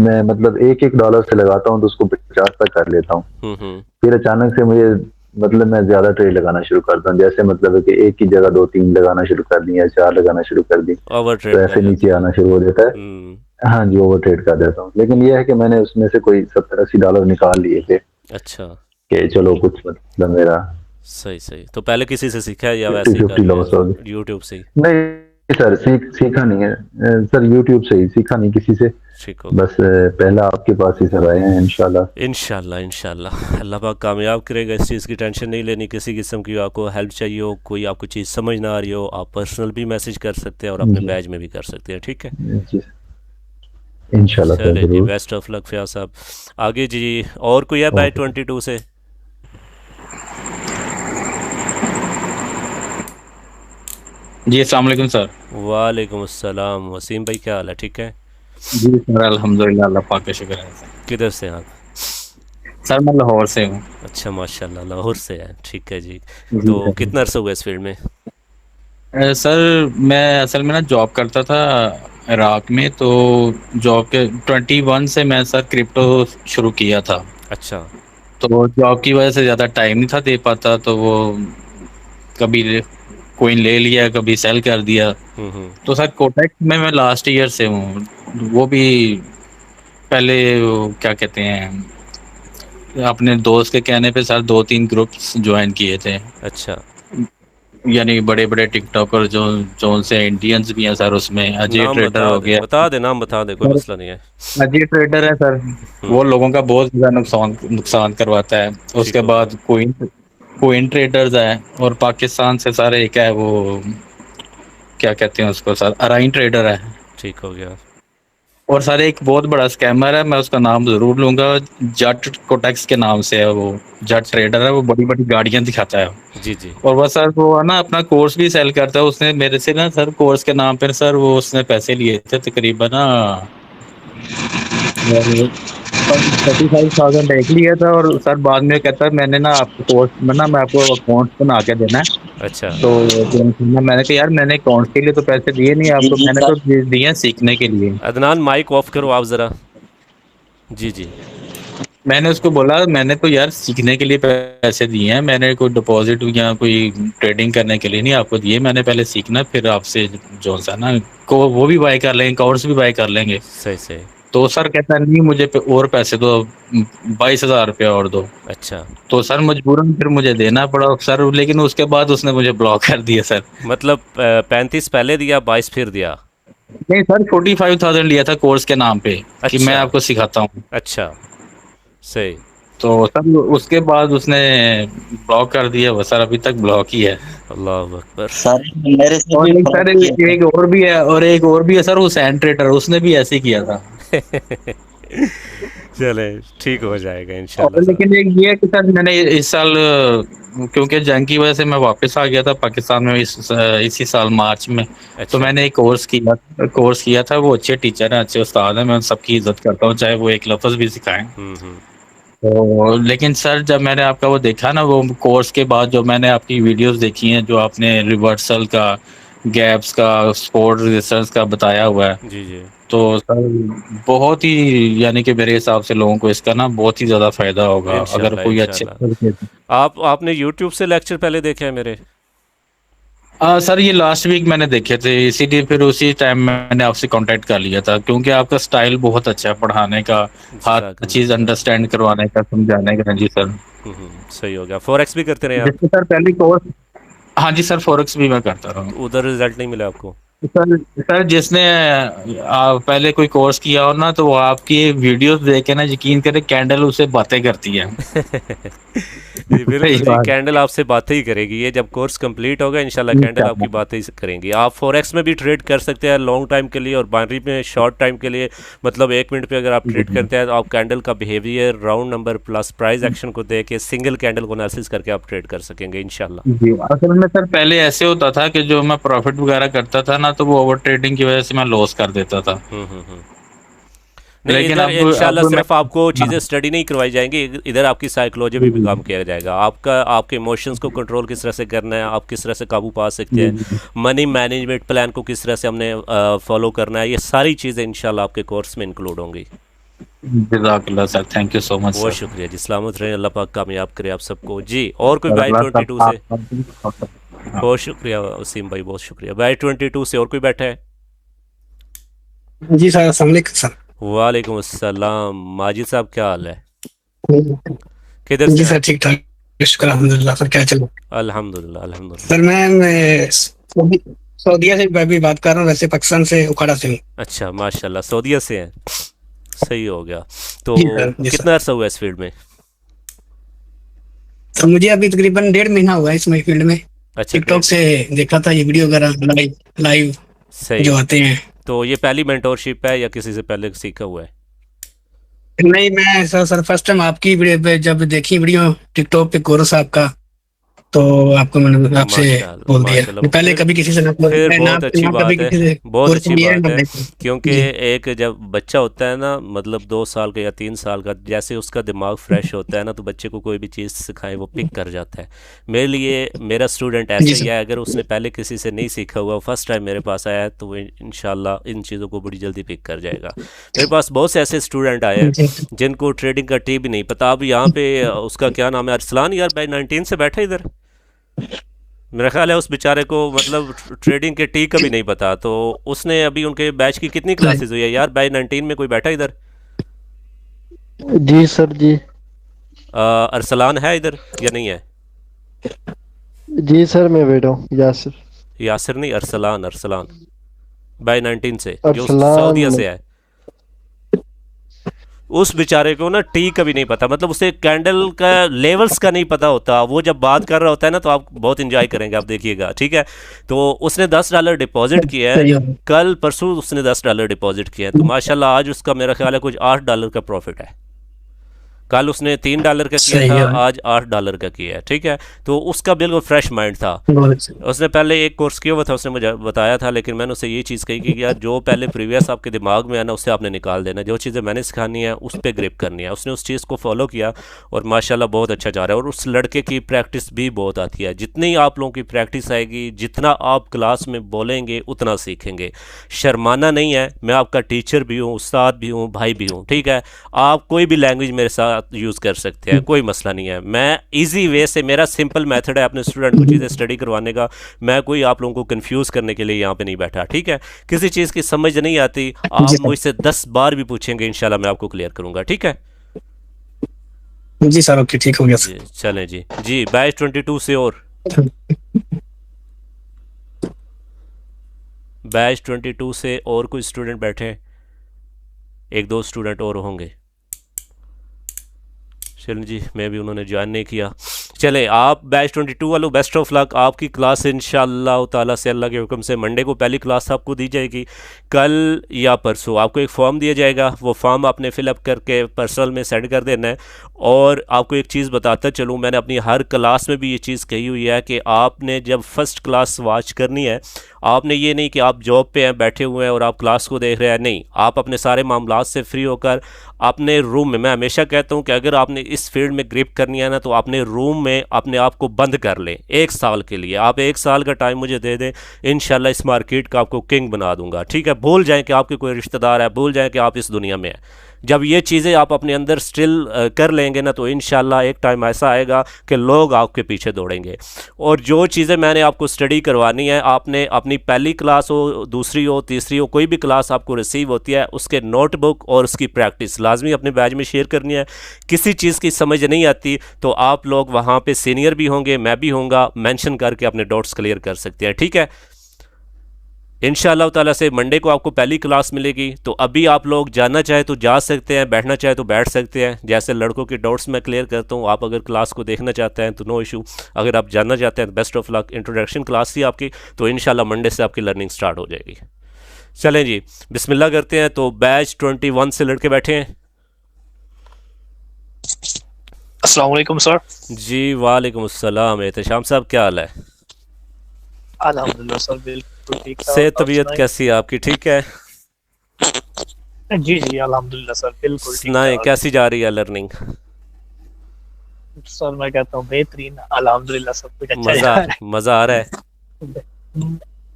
मैं मतलब एक एक डॉलर से लगाता हूँ तो उसको 50 तक कर लेता हूँ। हम्म। फिर अचानक से मुझे मतलब मैं ज्यादा ट्रेड लगाना शुरू करता हूँ, जैसे मतलब है कि एक की जगह 2-3 लगाना शुरू कर दी या 4 लगाना शुरू कर दी, ओवर तो ट्रेड ऐसे कर नीचे जाते हैं। आना शुरू हो जाता है। हाँ जी, ओवर ट्रेड कर देता हूँ। लेकिन ये है कि मैंने उसमें से कोई $70-80 निकाल लिए थे अच्छा। कि चलो कुछ मतलब मेरा सही सही। तो पहले किसी से सीखा है या फिफ्टी वैसे ही कर फिफ्टी रहे लॉस हो गई। हैं यूट्यूब से ही? नहीं सर, सीखा नहीं है सर, यूट्यूब से ही सीखा, नहीं किसी से। ठीक हो बस पहला आपके पास ही सर आए हैं इंशाल्लाह। इंशाल्लाह इंशाल्लाह। अल्लाह पाक कामयाब करेगा, इस चीज़ की टेंशन नहीं लेनी। किसी किस्म की आपको हेल्प चाहिए हो, कोई आपको चीज़ समझ ना आ रही हो, आप पर्सनल भी मैसेज कर सकते हैं और अपने जी बैज में भी कर सकते हैं, ठीक है? जी इंशाल्लाह सर, चले जी, जरूर। बेस्ट ऑफ लक फयाज साहब। आगे जी, और कोई है बैच ओके। 22 से? जी अस्सलाम वालेकुम सर। वालेकुम अस्सलाम। वसीम भाई क्या हाल है, ठीक है? जी सर अल्हम्दुलिल्लाह, अल्लाह पाक का शुक्र है सर। किधर से हैं आप? सर मैं लाहौर से हूँ। अच्छा माशाल्लाह, लाहौर से हैं, ठीक है जी। जी तो सर। कितना अर्सा हुआ इस फील्ड में? सर मैं असल में ना जॉब करता था इराक में, तो जॉब के 21 से मैं सर क्रिप्टो शुरू किया था। अच्छा। तो जॉब की वजह से ज़्यादा टाइम नहीं था दे पाता, तो वो कभी कोइन ले लिया, कभी सेल कर दिया। हम्म। तो सर कोटक में मैं लास्ट ईयर से हूँ, वो भी पहले वो क्या कहते हैं, अपने दोस्त के कहने पे सर 2-3 ग्रुप्स ज्वाइन किए थे। अच्छा। यानी बड़े बड़े टिकटॉकर जो से इंडियंस भी हैं सर, उसमें अजय नाम ट्रेडर बता हो दे, गया बता दे, नाम बता दे, कोई सर। मसला नहीं है। अजय ट्रेडर है सर, हम्म। वो लोगों का बहुत ज़्यादा नुकसान करवाता है। ठीक उसके हो गया। बाद कोइन कोइन ट्रेडर्स है, और पाकिस्तान से सर एक है वो क्या कहते हैं उसको सर, अराइन ट्रेडर है। ठीक हो गया। और सर एक बहुत बड़ा स्कैमर है, मैं उसका नाम जरूर लूंगा, जट कोटेक्स के नाम से है वो। जट अच्छा। ट्रेडर है, वो बड़ी बड़ी गाड़ियां दिखाता है। जी जी। और वह सर वो है ना अपना कोर्स भी सेल करता है। उसने मेरे से ना सर कोर्स के नाम पर सर वो उसने पैसे लिए थे तकरीबन ना 35,000 एक लिया था। और सर बाद में कहता है मैंने ना आपको कोर्स में ना मैं आपको अकाउंट बना के देना है। अच्छा। तो मैंने कहा यार मैंने अकाउंट के लिए तो पैसे दिए नहीं आपको, मैंने तो दिए हैं सीखने के लिए। अदनान माइक ऑफ करो आप ज़रा। जी जी। मैंने उसको बोला मैंने तो यार सीखने के लिए पैसे दिए हैं, मैंने कोई डिपॉजिट या कोई ट्रेडिंग करने के लिए नहीं आपको दिए, मैंने पहले सीखना फिर आपसे जो सा ना को वो भी बाय कर लेंगे, कोर्स भी बाय कर लेंगे। सही सही। तो सर कहता है नहीं मुझे और पैसे दो, 22,000 रुपया और दो। अच्छा। तो सर मजबूरन फिर मुझे देना पड़ा सर, लेकिन उसके बाद उसने मुझे ब्लॉक कर दिया सर। मतलब 35 पहले दिया, 22 फिर दिया? नहीं सर 45,000 लिया था कोर्स के नाम पे कि मैं अच्छा। आपको सिखाता हूँ। अच्छा। सही। तो सर उसके बाद उसने ब्लॉक कर दिया, वो सर अभी तक ब्लॉक ही है। अल्लाह अकबर। सर मेरे से और भी एक फ्रॉड सर किया था। एक और भी है, और एक और भी है सर हुसैन ट्रेडर, उसने भी ऐसे ही किया था। चले, ठीक हो जाएगा और इंशाल्लाह सर। लेकिन एक ये है कि सर मैंने इस साल क्योंकि जंग की वजह से मैं वापस आ गया था पाकिस्तान में इसी साल मार्च में। तो अच्छा। मैंने एक कोर्स किया था, वो अच्छे टीचर हैं, अच्छे उस्ताद हैं, मैं सबकी इज्जत करता हूँ चाहे वो एक लफ्ज़ भी सिखाएं। हम्म। तो लेकिन सर जब मैंने आपका वो देखा ना वो कोर्स के बाद, जो मैंने आपकी वीडियोस देखी हैं जो आपने रिवर्सल का गैप्स का, स्पोर्ट रेजिस्टेंस का बताया हुआ है। जी जी। तो सर बहुत ही, यानी कि मेरे हिसाब से लोगों को इसका ना बहुत ही ज़्यादा फायदा होगा अगर इंशाल्लाह कोई अच्छे इंशाल्लाह। आपने यूट्यूब से लेक्चर पहले देखे हैं मेरे? सर ये लास्ट वीक मैंने देखे थे, इसीलिए फिर उसी टाइम मैंने आपसे कांटेक्ट कर लिया था, क्योंकि आपका स्टाइल बहुत अच्छा है पढ़ाने का, हर चीज़ जज़ाकल्लाह। अंडरस्टैंड करवाने का, समझाने का। जी सर। सही हो गया। फॉरेक्स भी करते रहे आप? जैसे सर पहली कोर्स, हाँ जी सर, फॉरेक्स भी मैं करता रहा हूँ। तो उधर रिजल्ट नहीं मिला आपको? सर जिसने पहले कोई कोर्स किया हो ना, तो वो आपकी वीडियोस देख के ना यकीन करें, कैंडल उससे बातें करती है। जी सही बिल्कुल जी, बात। कैंडल आपसे बातें ही करेगी। ये जब कोर्स कंप्लीट होगा इंशाल्लाह कैंडल आपकी बातें ही करेंगी। आप फॉरेक्स में भी ट्रेड कर सकते हैं लॉन्ग टाइम के लिए, और बाइनरी में शॉर्ट टाइम के लिए। मतलब 1 मिनट पे अगर आप ट्रेड करते हैं तो आप कैंडल का behaviour, round number plus price action को देख के सिंगल कैंडल को एनालिसिस करके आप ट्रेड कर सकेंगे इंशाल्लाह। जी, असल में सर पहले ऐसे होता था कि जो मैं प्रॉफिट वगैरह करता था ना, तो वो ओवर ट्रेडिंग की वजह से मैं लॉस कर देता था। नहीं, लेकिन इधर अब इंशाल्लाह मैं, सिर्फ आपको चीज़ें हाँ, स्टडी नहीं करवाई जाएंगी, इधर आपकी साइकोलॉजी पे भी काम किया जाएगा। आपके इमोशंस को कंट्रोल किस तरह से करना है, आप किस तरह से काबू पा सकते हैं, मनी मैनेजमेंट प्लान को किस तरह से हमने फॉलो करना है, ये सारी चीज़ें इंशाल्लाह आपके कोर्स में इंक्लूड होंगी। जज़ाकल्लाह sir, thank you so much बहुत सर। शुक्रिया जी, सलामत रहे, अल्लाह पाक कामयाब करे आप सबको जी। और कोई बाई 22 से? बहुत शुक्रिया वसीम भाई, बहुत शुक्रिया। बाई 22 से और कोई बैठा है? जी सर, अस्सलाम वालेकुम सर। वालेकुम अस्सलाम। माजिद साहब क्या हाल है? किधर से जी हैं सर, आप? ठीक ठाक, शुक्र अल्हम्दुलिल्लाह। सर क्या चल रहा है? अल्हम्दुलिल्लाह अल्हम्दुलिल्लाह। सर मैं सऊदीया से भी बात कर रहा हूँ, वैसे पाकिस्तान से उखाड़ा से हूँ। अच्छा माशाल्लाह, सऊदीया से हैं, सही हो गया। तो जी सर, जी सर। कितना अर्सा हुआ इस फील्ड में? तो मुझे अभी तकरीबन 1.5 महीना हुआ है इसमें फील्ड में। अच्छा, टिकटॉक से देखा था ये वीडियो वगैरह, लाइव सही। जो आते हैं। तो ये पहली मेंटोरशिप है या किसी से पहले सीखा हुआ है? नहीं, मैं सर फर्स्ट टाइम आपकी वीडियो पे जब देखी वीडियो टिकटॉक पे कोर्स आपका, तो आपको मैंने आपसे माशाल्लाह बोल दिया। माशाल्लाह। पहले कभी किसी से फिर बहुत अच्छी कभी बात है, किसी से बहुत कोर्स अच्छी लिया बात है। नहीं। क्योंकि जी एक जब बच्चा होता है ना, मतलब 2 साल का या 3 साल का, जैसे उसका दिमाग फ्रेश होता है ना, तो बच्चे को कोई भी चीज़ सिखाए वो पिक कर जाता है। मेरे लिए मेरा स्टूडेंट ऐसे जी ही सर। है, अगर उसने पहले किसी से नहीं सीखा हुआ, फर्स्ट टाइम मेरे पास आया है, तो वो इंशाल्लाह इन चीज़ों को बड़ी जल्दी पिक कर जाएगा। मेरे पास बहुत से ऐसे स्टूडेंट आए हैं जी जिनको ट्रेडिंग का टी भी नहीं पता। अब यहाँ पे उसका क्या नाम है, अरसलान यार, बाई 19 से बैठा इधर। मेरा ख्याल है उस बेचारे को मतलब ट्रेडिंग के टी का भी नहीं पता। तो उसने अभी उनके बैच की कितनी क्लासेस हुई है यार? बाई 19 में कोई बैठा इधर? जी सर जी। अरसलान है इधर या नहीं है? जी सर, मैं बैठा हूँ यासिर। यासिर नहीं, अरसलान, अरसलान बाई 19 से, जो अरसलान सऊदीया से है। उस बेचारे को ना टी का भी नहीं पता, मतलब उसे कैंडल का लेवल्स का नहीं पता होता। वो जब बात कर रहा होता है ना, तो आप बहुत इंजॉय करेंगे, आप देखिएगा, ठीक है। तो उसने $10 डिपॉजिट किया है, सही हो। कल परसों उसने $10 डिपॉजिट किया है, तो माशाल्लाह आज उसका मेरा ख्याल है कुछ $8 का प्रॉफिट है। कल उसने $3 का किया सही था, है। आज $8 का किया है, ठीक है। तो उसका बिल्कुल फ्रेश माइंड था। बहुत अच्छा। उसने पहले एक कोर्स किया हुआ था, उसने मुझे बताया था, लेकिन मैंने उसे ये चीज़ कही कि यार जो पहले प्रीवियस आपके दिमाग में है ना, उससे आपने निकाल देना, जो चीज़ें मैंने सिखानी है उस पर ग्रिप करनी है। उसने उस चीज़ को फॉलो किया और माशाल्लाह बहुत अच्छा जा रहा है। और उस लड़के की प्रैक्टिस भी बहुत आती है। जितनी आप लोगों की प्रैक्टिस आएगी, जितना आप क्लास में बोलेंगे, उतना सीखेंगे। शर्माना नहीं है, मैं आपका टीचर भी हूँ, उस्ताद भी हूँ, भाई भी हूँ, ठीक है। आप कोई भी लैंग्वेज मेरे साथ यूज़ कर सकते हैं, कोई मसला नहीं है। मैं इजी वे से, मेरा सिंपल मेथड है अपने स्टूडेंट को चीज़ें स्टडी करवाने का। मैं कोई आप लोगों को कंफ्यूज करने के लिए यहाँ पे नहीं बैठा, ठीक है। किसी चीज़ की समझ नहीं आती, आप मुझसे 10 बार भी पूछेंगे, इंशाल्लाह मैं आपको क्लियर करूँगा, ठीक है जी सर, ओके, ठीक हो गया जी। चलें जी जी। बैच 22 से और बैच 22 से और कोई स्टूडेंट बैठे हैं? 1-2 स्टूडेंट और होंगे। चलें जी, मैं भी उन्होंने ज्वाइन नहीं किया। चले, आप बैच 22 वालों बेस्ट ऑफ लक। आपकी क्लास इंशाअल्लाह ताला से, अल्लाह के हुक्म से, मंडे को पहली क्लास आपको दी जाएगी। कल या परसों आपको एक फॉर्म दिया जाएगा, वो फॉर्म आपने फिलअप करके पर्सनल में सेंड कर देना है। और आपको एक चीज़ बताता चलूँ, मैंने अपनी हर क्लास में भी ये चीज़ कही हुई है कि आपने जब फर्स्ट क्लास वॉच करनी है, आपने ये नहीं कि आप जॉब पे हैं, बैठे हुए हैं और आप क्लास को देख रहे हैं, नहीं। आप अपने सारे मामलात से फ्री होकर अपने रूम में, मैं हमेशा कहता हूँ कि अगर आपने इस फील्ड में ग्रिप करनी है ना तो अपने रूम में अपने आप को बंद कर लें 1 साल के लिए। आप 1 साल का टाइम मुझे दे दें, इंशाल्लाह इस मार्केट का आपको किंग बना दूंगा। ठीक है, भूल जाएं कि आपके कोई रिश्तेदार है, भूल जाएं कि आप इस दुनिया में हैं। जब ये चीज़ें आप अपने अंदर स्टिल कर लेंगे ना तो इंशाल्लाह एक टाइम ऐसा आएगा कि लोग आपके पीछे दौड़ेंगे। और जो चीज़ें मैंने आपको स्टडी करवानी है, आपने अपनी पहली क्लास हो, दूसरी हो, तीसरी हो, कोई भी क्लास आपको रिसीव होती है, उसके नोटबुक और उसकी प्रैक्टिस लाजमी अपने बैच में शेयर करनी है। किसी चीज़ की समझ नहीं आती तो आप लोग वहाँ पे सीनियर भी होंगे, मैं भी होऊंगा, मेंशन करके अपने डाउट्स क्लियर कर सकते हैं। ठीक है, इंशाअल्लाह ताला से मंडे को आपको पहली क्लास मिलेगी। तो अभी आप लोग जाना चाहे तो जा सकते हैं, बैठना चाहे तो बैठ सकते हैं। जैसे लड़कों के डाउट्स मैं क्लियर करता हूँ, आप अगर क्लास को देखना चाहते हैं तो नो इशू, अगर आप जानना चाहते हैं तो best of luck. Introduction class थी आपकी, तो इंशाल्लाह मंडे से आपकी लर्निंग स्टार्ट हो जाएगी। चलें जी, बिस्मिल्लाह करते हैं। तो बैच 21 से लड़के बैठे हैं। अस्सलाम वालेकुम सर। जी वालेकुम अस्सलाम। एहतशाम साहब क्या हाल है? अल्हम्दुलिल्लाह सर, बिल्कुल ठीक है। से तबीयत कैसी है आपकी? ठीक है जी जी अल्हम्दुलिल्लाह सर, बिल्कुल ठीक सुनाएं, है। कैसी जा रही है लर्निंग? सर मैं कहता हूँ बेहतरीन, अल्हम्दुलिल्लाह सब कुछ अच्छा जा रहा है। मजा आ रहा है?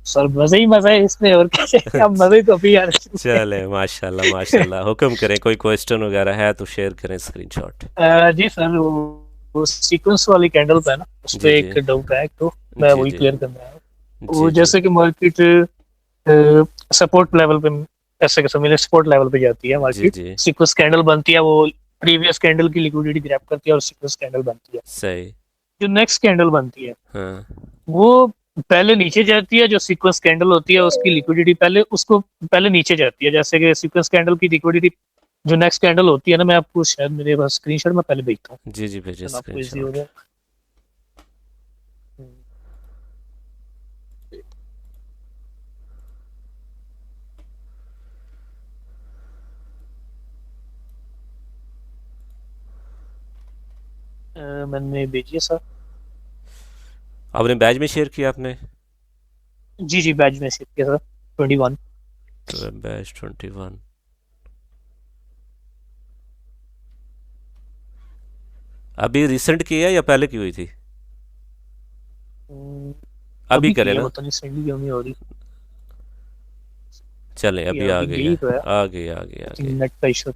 सर मजा ही मजा है इसमें, और कैसे अब मजे तो अभी यार। चले माशाल्लाह माशाल्लाह। हुक्म करें, कोई क्वेश्चन वगैरह है तो शेयर करें स्क्रीनशॉट। जी सर, वो सीक्वेंस वाली कैंडल पे है ना, उस पे एक डाउट है, तो मैं वही क्लियर करना है। वो जैसे कि मार्केट सपोर्ट लेवल पे, ऐसे समझिए सपोर्ट लेवल पे जाती है मार्केट, सीक्वेंस कैंडल बनती है, वो प्रीवियस कैंडल की लिक्विडिटी ग्रैब करती है और सीक्वेंस कैंडल बनती है। सही। जो नेक्स्ट कैंडल बनती है हाँ। वो पहले नीचे जाती है, जो सीक्वेंस कैंडल होती है उसकी लिक्विडिटी पहले नीचे जाती है। जैसे कि सीक्वेंस कैंडल की लिक्विडिटी जो नेक्स्ट कैंडल होती है ना, मैं आपको शायद मेरे पास स्क्रीनशॉट में पहले भेजता हूँ। जी जी भेजिए स्क्रीनशॉट। मैंने भेजी है सर। आपने बैच में शेयर किया आपने? जी जी बैच में शेयर किया सर। 21 तो बैच 21 अभी रिसेंट की है या पहले की हुई थी? अभी करें ना? हो रही। चले अभी आ गई आ गई नेट का इशू।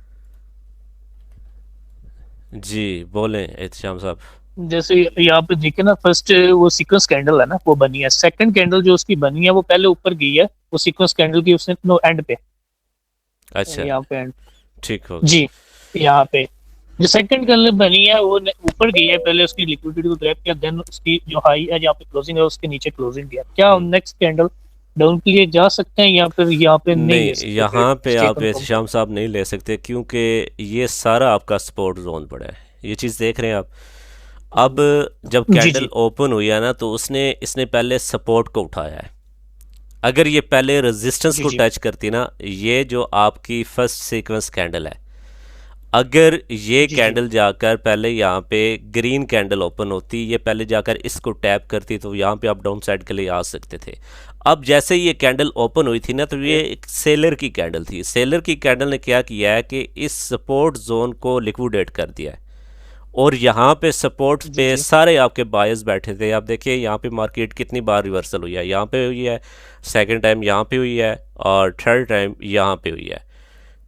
जी बोलें एहतशाम साहब। जैसे यहाँ पे देखिए ना, फर्स्ट वो सीक्वेंस कैंडल है ना, वो बनी है। सेकंड कैंडल जो उसकी बनी है वो पहले ऊपर गई है, वो सीक्वेंस कैंडल की उसने एंड पे। अच्छा यहाँ पे एंड ठीक हो जी। यहाँ पे जो सेकंड कैंडल बनी है वो ऊपर गई है, पहले उसकी लिक्विडिटी को ग्रैब किया, देन उसकी जो हाई है जहाँ पे क्लोजिंग है उसके नीचे क्लोजिंग किया। क्या हम नेक्स्ट कैंडल डाउन के लिए जा सकते हैं या फिर यहाँ पे नहीं? यहाँ पे आप एहतशाम साहब नहीं ले सकते, क्योंकि ये सारा आपका सपोर्ट जोन पड़ा है। ये चीज़ देख रहे हैं आप। अब जब कैंडल ओपन हुई है ना तो इसने पहले सपोर्ट को उठाया है। अगर ये पहले रेजिस्टेंस को टच करती ना, ये जो आपकी फर्स्ट सीक्वेंस कैंडल है, अगर ये कैंडल जाकर पहले यहाँ पे ग्रीन कैंडल ओपन होती, ये पहले जाकर इसको टैप करती तो यहाँ पे आप डाउन साइड के लिए आ सकते थे। अब जैसे ये कैंडल ओपन हुई थी ना तो ये एक सेलर की कैंडल थी। सेलर की कैंडल ने क्या किया है कि इस सपोर्ट जोन को लिक्विडेट कर दिया है, और यहाँ पे सपोर्ट पे सारे आपके बायर्स बैठे थे। आप देखिए यहाँ पे मार्केट कितनी बार रिवर्सल हुई है, यहाँ पे हुई है, सेकंड टाइम यहाँ पे हुई है, और थर्ड टाइम यहाँ पे हुई है।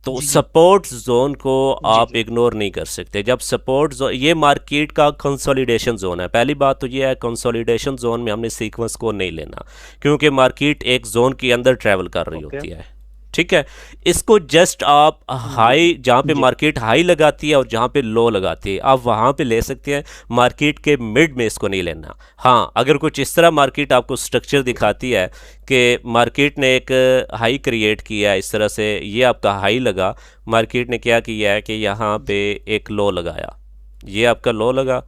तो सपोर्ट जोन को आप इग्नोर नहीं कर सकते। जब सपोर्ट जोन, ये मार्केट का कंसोलिडेशन जोन है। पहली बात तो ये है, कंसोलिडेशन जोन में हमने सीक्वेंस को नहीं लेना, क्योंकि मार्केट एक जोन के अंदर ट्रैवल कर रही होती है। ठीक है, इसको जस्ट आप हाई, जहाँ पे मार्केट हाई लगाती है और जहाँ पे लो लगाती है, आप वहाँ पे ले सकते हैं। मार्केट के मिड में इसको नहीं लेना। हाँ, अगर कुछ इस तरह मार्केट आपको स्ट्रक्चर दिखाती है कि मार्केट ने एक हाई क्रिएट किया है इस तरह से, ये आपका हाई लगा, मार्केट ने क्या किया है कि यहाँ पे एक लो लगाया, ये आपका लो लगा,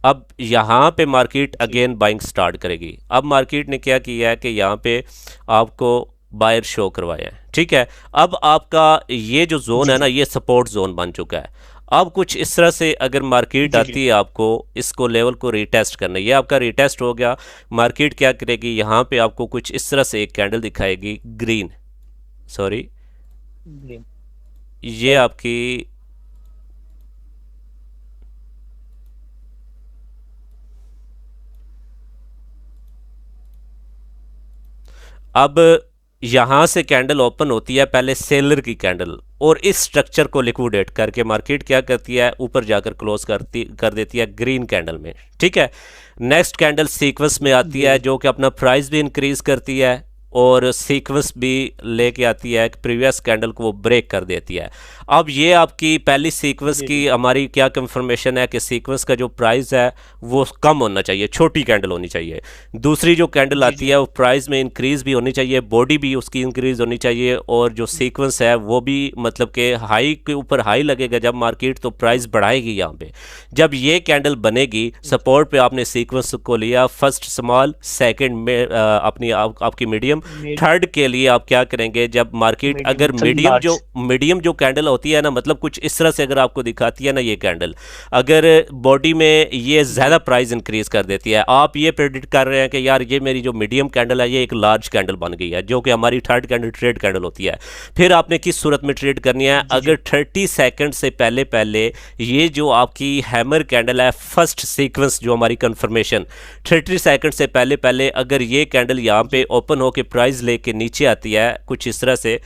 अब यहाँ पे मार्केट अगेन बाइंग स्टार्ट करेगी। अब मार्केट ने क्या किया है कि यहाँ पे आपको बायर शो करवाया है। ठीक है, अब आपका ये जो जोन है ना, ये सपोर्ट जोन बन चुका है। अब कुछ इस तरह से अगर मार्केट आती है, आपको इसको लेवल को रीटेस्ट करना है। ये आपका रीटेस्ट हो गया, मार्केट क्या करेगी, यहाँ पे आपको कुछ इस तरह से एक कैंडल दिखाएगी ग्रीन, सॉरी ये आपकी अब यहाँ से कैंडल ओपन होती है पहले सेलर की कैंडल, और इस स्ट्रक्चर को लिक्विडेट करके मार्केट क्या करती है, ऊपर जाकर क्लोज कर देती है ग्रीन कैंडल में, ठीक है। नेक्स्ट कैंडल सीक्वेंस में आती है जो कि अपना प्राइस भी इंक्रीज करती है और सीक्वेंस भी लेके आती है, प्रीवियस कैंडल को वो ब्रेक कर देती है। अब ये आपकी पहली सीक्वेंस की हमारी क्या कंफर्मेशन है कि सीक्वेंस का जो प्राइस है वो कम होना चाहिए, छोटी कैंडल होनी चाहिए। दूसरी जो कैंडल आती है वो प्राइस में इंक्रीज भी होनी चाहिए, बॉडी भी उसकी इंक्रीज होनी चाहिए, और जो सीक्वेंस है वो भी मतलब कि हाई के ऊपर हाई लगेगा जब मार्केट, तो प्राइस बढ़ाएगी यहाँ पे। जब ये कैंडल बनेगी, सपोर्ट पे आपने सीक्वेंस को लिया, फर्स्ट स्मॉल, सेकंड में अपनी आपकी मीडियम, थर्ड के लिए आप क्या करेंगे, जब मार्केट अगर मीडियम जो कैंडल होती है ना, मतलब कुछ इस तरह से अगर आपको दिखाती है ना ये कैंडल, अगर बॉडी में ये ज़्यादा प्राइस इंक्रीज कर देती है, आप ये प्रेडिक्ट कर रहे हैं कि यार ये मेरी जो मीडियम कैंडल है ये एक लार्ज कैंडल बन गई है, जो कि हमारी थर्ड कैंडल ट्रेड कैंडल होती है। फिर आपने किस सूरत में ट्रेड करनी है, अगर 30 सेकंड से पहले पहले ये जो आपकी हैमर कैंडल है, फर्स्ट सीक्वेंस जो हमारी कंफर्मेशन 30 सेकंड से पहले पहले अगर ये कैंडल यहाँ पे ओपन हो के प्राइस लेके नीचे आती है कुछ इस तरह से,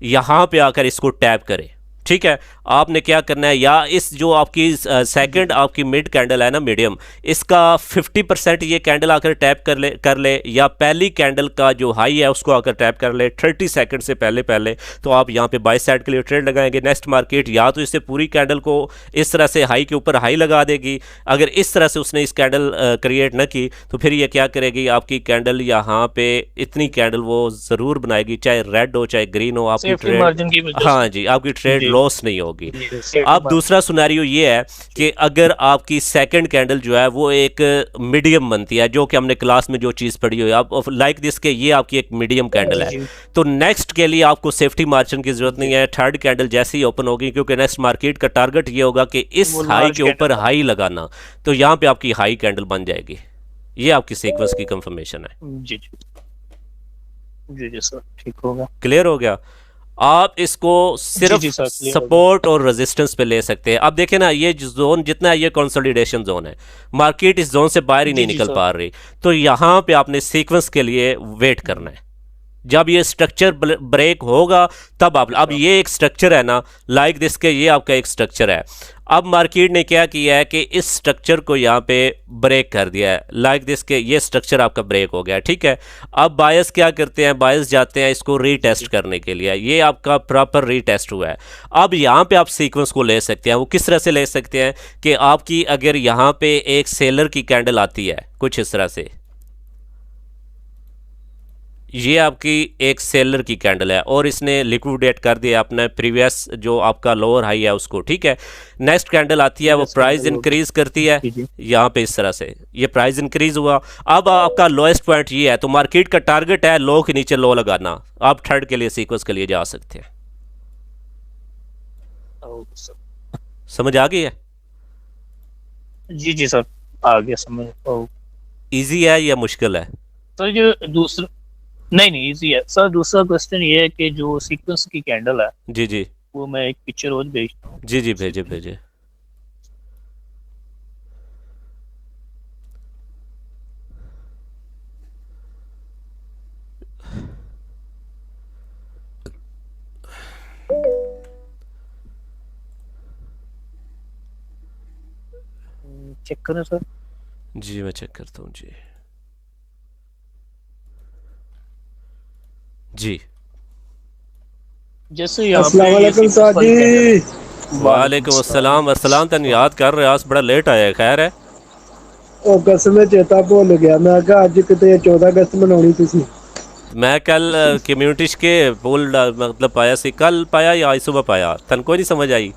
यहाँ पे आकर इसको टैप करें, ठीक है। आपने क्या करना है, या इस जो आपकी सेकंड आपकी मिड कैंडल है ना, मीडियम, इसका 50% ये कैंडल आकर टैप कर ले, या पहली कैंडल का जो हाई है उसको आकर टैप कर ले 30 सेकंड से पहले पहले, तो आप यहाँ पे बाय साइड के लिए ट्रेड लगाएंगे। नेक्स्ट मार्केट या तो इससे पूरी कैंडल को इस तरह से हाई के ऊपर हाई लगा देगी, अगर इस तरह से उसने इस कैंडल क्रिएट ना की तो फिर ये क्या करेगी, आपकी कैंडल यहाँ पे इतनी कैंडल वो ज़रूर बनाएगी, चाहे रेड हो चाहे ग्रीन हो, आपकी ट्रेड, हाँ जी, आपकी ट्रेड लॉस नहीं होगी। अब दूसरा सिनेरियो ये है कि अगर आपकी सेकंड कैंडल जो है वो एक मीडियम बनती है, जो कि हमने क्लास में जो चीज़ पढ़ी हुई है, अब लाइक दिस के ये आपकी एक मीडियम कैंडल है, तो नेक्स्ट के लिए आपको सेफ्टी मार्जिन की जरूरत नहीं है। थर्ड कैंडल जैसे ही ओपन होगी, क्योंकि नेक्स्ट मार्केट का टारगेट ये होगा कि इस हाई के ऊपर हाई लगाना, तो यहाँ पे आपकी हाई कैंडल बन जाएगी। ये आपकी सीक्वेंस की कंफर्मेशन है। जी जी सर, ठीक होगा, क्लियर हो गया। आप इसको सिर्फ सपोर्ट और रेजिस्टेंस पे ले सकते हैं। अब देखें ना, ये जोन जितना है ये कंसोलिडेशन जोन है, मार्केट इस जोन से बाहर ही नहीं निकल पा रही, तो यहाँ पे आपने सीक्वेंस के लिए वेट करना है। जब ये स्ट्रक्चर ब्रेक होगा तब आप, अब ये एक स्ट्रक्चर है ना, लाइक दिस के ये आपका एक स्ट्रक्चर है। अब मार्केट ने क्या किया है कि इस स्ट्रक्चर को यहाँ पे ब्रेक कर दिया है, लाइक दिस के ये स्ट्रक्चर आपका ब्रेक हो गया, ठीक है। अब बायस क्या करते हैं, बायस जाते हैं इसको रीटेस्ट करने के लिए, ये आपका प्रॉपर रीटेस्ट हुआ है। अब यहाँ पे आप सीक्वेंस को ले सकते हैं। वो किस तरह से ले सकते हैं कि आपकी अगर यहाँ पे एक सेलर की कैंडल आती है कुछ इस तरह से, ये आपकी एक सेलर की कैंडल है और इसने लिक्विडेट कर दिया अपना प्रीवियस जो आपका लोअर हाई है उसको, ठीक है। नेक्स्ट कैंडल आती है, वो प्राइस इंक्रीज करती है यहाँ पे इस तरह से, ये प्राइस इंक्रीज हुआ। अब आपका लोएस्ट पॉइंट ये है, तो मार्केट का टारगेट है लो के नीचे लो लगाना। आप थर्ड के लिए सीक्वेंस के लिए जा सकते हैं। समझ आ गई है? जी जी सर, आ गया समझ। इजी है या मुश्किल है? सर जो दूसरा, नहीं इजी है सर। दूसरा क्वेश्चन ये है कि जो सीक्वेंस की कैंडल है, जी जी, वो मैं एक पिक्चर रोज भेजता हूँ। जी जी, भेजे भेजे। चेक करें सर। जी मैं चेक करता हूँ जी। जी जैसे अस्सलाम वालेकुम साजी। वालेकुम अस्सलाम। अस्सलाम, तन याद कर रहे आज बड़ा लेट आया, खैर है? ओ कसम चेता भुल गया, मैं कहा अज किते 14 अगस्त मनाउणी तुसी। मैं कल कम्युनिटी के बोल मतलब पाया सी, कल पाया या आज सुबह पाया, तन कोई नहीं समझ आई।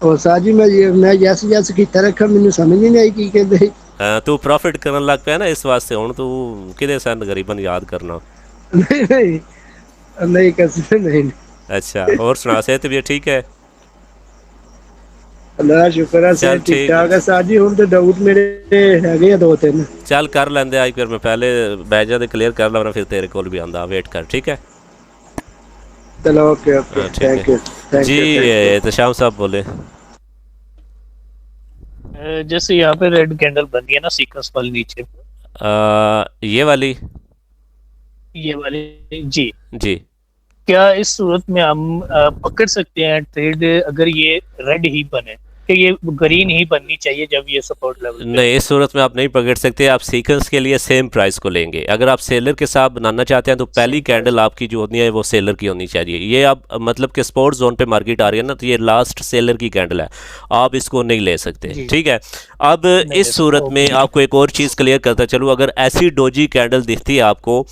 ओ साजी मैं यस यस कीता रखा, मैनू समझ नहीं आई की कहंदे। तू प्रॉफिट करन लग पिया ना, इस वास्ते हुण तू किदे सन गरीबन याद करना। नहीं नहीं कसम नहीं। अच्छा, और सुना, सेहत भी ठीक है? अल्लाह शुक्र है, सब ठीक ठाक है साजी। हुण ते डाउट मेरे हैगे दो तीन। चल कर लेंदे आज, फिर मैं पहले बैजा दे क्लियर कर लवां, फिर तेरे कोल भी आंदा, वेट कर, ठीक है? चलो ओके ओके, थैंक यू जी। एहतशाम साहब बोले। जैसे यहाँ पे रेड कैंडल बनी है ना सीक्वेंस वाली नीचे, ये वाली ये वाले जी जी क्या इस सूरत में हम पकड़ सकते हैं ट्रेड अगर ये रेड ही बने कि ये ग्रीन ही बननी चाहिए जब ये सपोर्ट लेवल नहीं, इस सूरत में आप नहीं पकड़ सकते। आप सीक्वेंस के लिए सेम प्राइस को लेंगे। अगर आप सेलर के साथ बनाना चाहते हैं तो पहली कैंडल आपकी जो होनी है वो सेलर की होनी चाहिए। ये आप मतलब कि स्पोर्ट्स जोन पे मार्केट आ रही है ना, तो ये लास्ट सेलर की कैंडल है, आप इसको नहीं ले सकते। ठीक है, अब इस सूरत में आपको एक और चीज़ क्लियर करता चलूँ। अगर ऐसी डोजी कैंडल दिखती है आपको,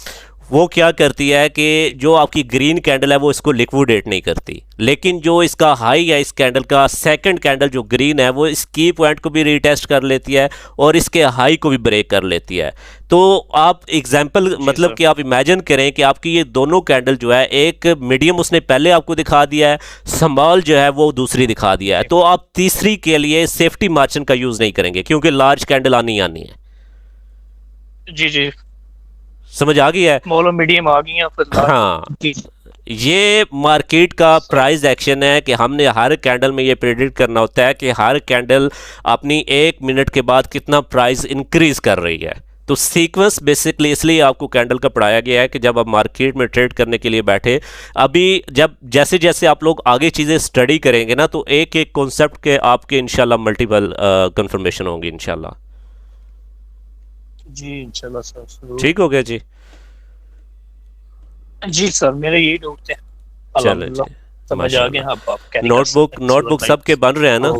वो क्या करती है कि जो आपकी ग्रीन कैंडल है वो इसको लिक्विडेट नहीं करती, लेकिन जो इसका हाई है इस कैंडल का, सेकंड कैंडल जो ग्रीन है, वो इस की पॉइंट को भी रीटेस्ट कर लेती है और इसके हाई को भी ब्रेक कर लेती है। तो आप एग्जांपल मतलब कि आप इमेजिन करें कि आपकी ये दोनों कैंडल जो है, एक मीडियम उसने पहले आपको दिखा दिया है, स्मॉल जो है वो दूसरी दिखा दिया है, तो आप तीसरी के लिए सेफ्टी मार्जिन का यूज़ नहीं करेंगे क्योंकि लार्ज कैंडल आनी है। जी जी समझ आ गई है? स्मॉल और मीडियम आ गई हैं फिर। हाँ, ये मार्केट का प्राइस एक्शन है कि हमने हर कैंडल में ये प्रेडिक्ट करना होता है कि हर कैंडल अपनी 1 मिनट के बाद कितना प्राइस इंक्रीज कर रही है। तो सीक्वेंस बेसिकली इसलिए आपको कैंडल का पढ़ाया गया है कि जब आप मार्केट में ट्रेड करने के लिए बैठे, अभी जब जैसे जैसे आप लोग आगे चीज़ें स्टडी करेंगे ना, तो एक एक कॉन्सेप्ट के आपके इंशाल्लाह मल्टीपल कंफर्मेशन होंगी इंशाल्लाह। जी इंशाल्लाह सर। ठीक हो गया जी? जी सर, मेरे यही डाउट थे। चलो जी, समझ आ गया। आप नोटबुक सबके बन रहे हैं ना?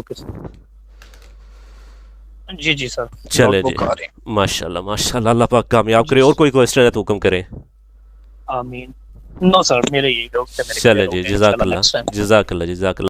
जी जी सर, चले जी, माशाल्लाह माशाल्लाह, अल्लाह पाक कामयाब करे। और कोई क्वेश्चन है तो हुक्म करें। आमीन। नो सर, मेरे यही डाउट थे। चले जी, जज़ाकल्लाह जज़ाकल्लाह जज़ाकल्लाह।